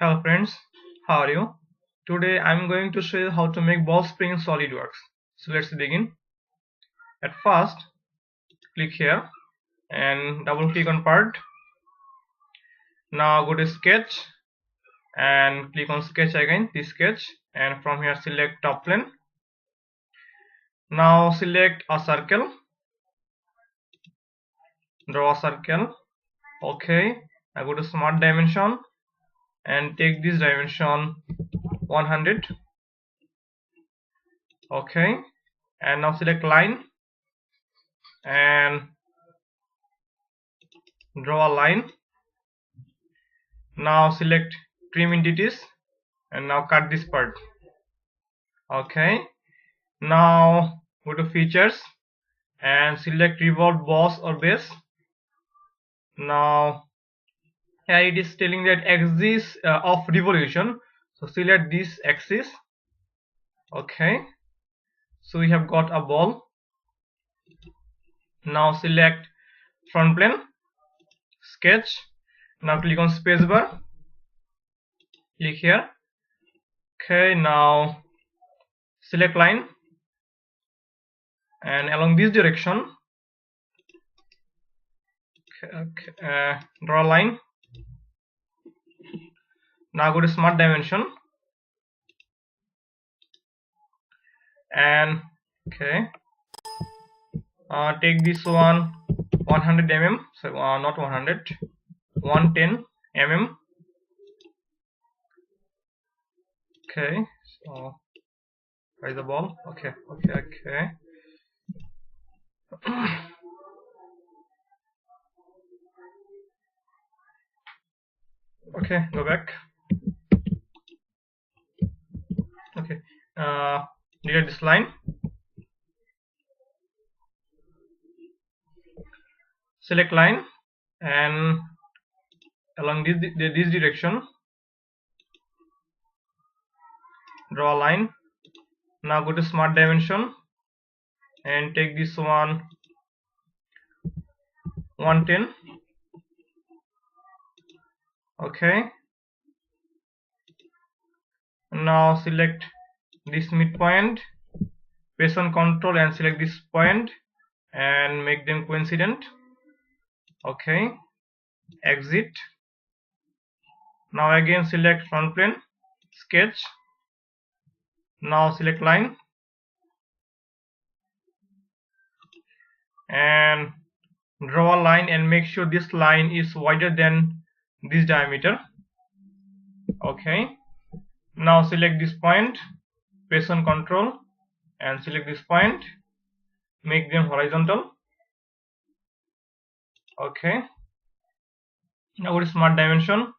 Hello friends, how are you? Today I'm going to show you how to make ball spring in SolidWorks. So let's begin. At first, click here and double click on part. Now go to sketch and click on sketch again, this sketch, and from here select top plane. Now select a circle, draw a circle. Okay, I go to smart dimension and take this dimension 100. Okay, and now select line and draw a line. Now select trim entities and now cut this part. Okay, now go to features and select revolve boss or base. Now here it is telling that axis of revolution, so select this axis. Okay, so we have got a ball. Now select front plane, sketch. Now click on spacebar, click here. Okay, now select line and along this direction draw a line. Now go to smart dimension and take this one 100 mm, so not 100, 110 mm. Okay, so where is the ball? Okay. Okay, go back. Okay, delete this line. Select line and along this direction draw a line. Now go to smart dimension and take this one 110. Okay, now select this midpoint, press on control and select this point and make them coincident. Okay, exit. Now again select front plane, sketch. Now select line and draw a line and make sure this line is wider than this diameter. Okay, now select this point, press on control and select this point, make them horizontal. Okay, now go to smart dimension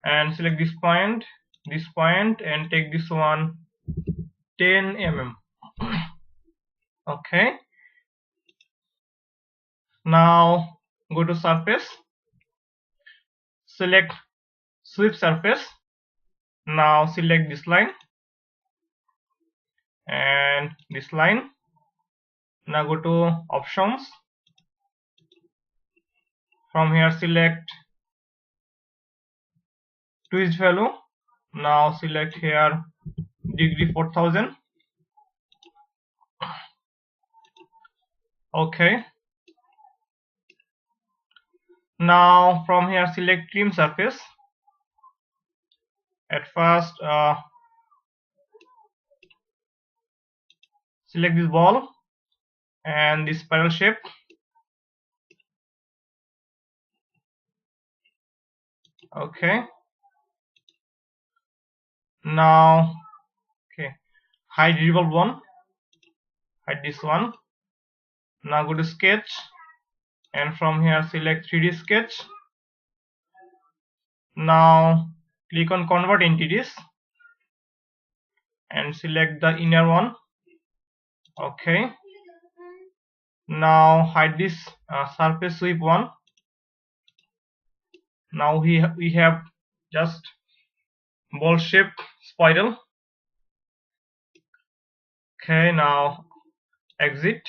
and select this point and take this one 10 mm. Okay, now go to surface, select sweep surface. Now select this line and this line. Now go to options, from here select twist value. Now select here degree 4000. Okay, now from here select trim surface. At first select this ball and this spiral shape. Okay, now hide revolve one, hide this one. Now go to sketch and from here select 3D sketch. Now click on convert entities and select the inner one. Okay, now hide this surface sweep one. Now we have just ball shaped spiral. Okay, now exit.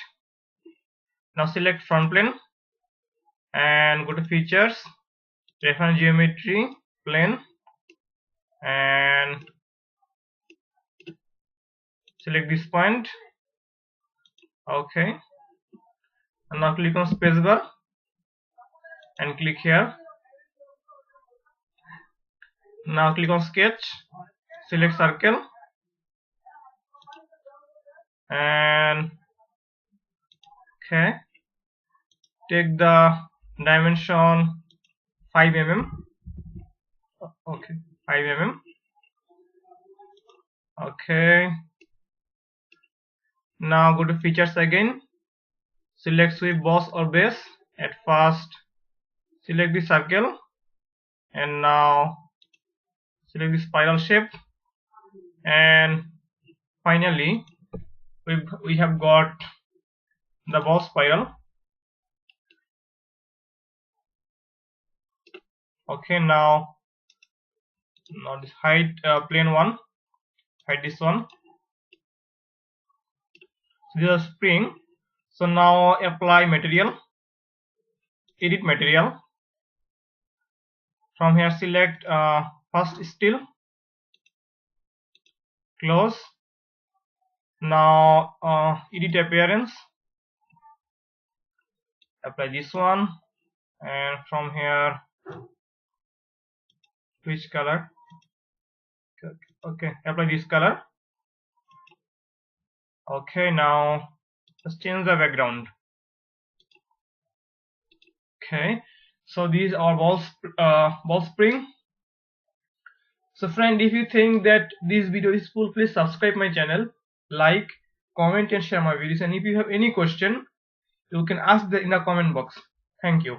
Now select front plane and go to features, reference geometry, plane. and select this point. Okay, and now click on spacebar and click here. Now click on sketch, select circle, and okay, take the dimension 5 mm. Okay, 5 mm. Okay, now go to features again, select sweep boss or base. At first select the circle, and now select the spiral shape, and finally we have got the boss spiral. Okay, now this hide plane one, hide this one. This is a spring. So now apply material, edit material. From here select first steel, close. Now edit appearance, apply this one, and from here which color? Okay, apply this color. Okay, now just change the background. Okay, so these are ball spring. So friend, if you think that this video is useful, please subscribe my channel, like, comment and share my videos, and if you have any question you can ask in the comment box. Thank you.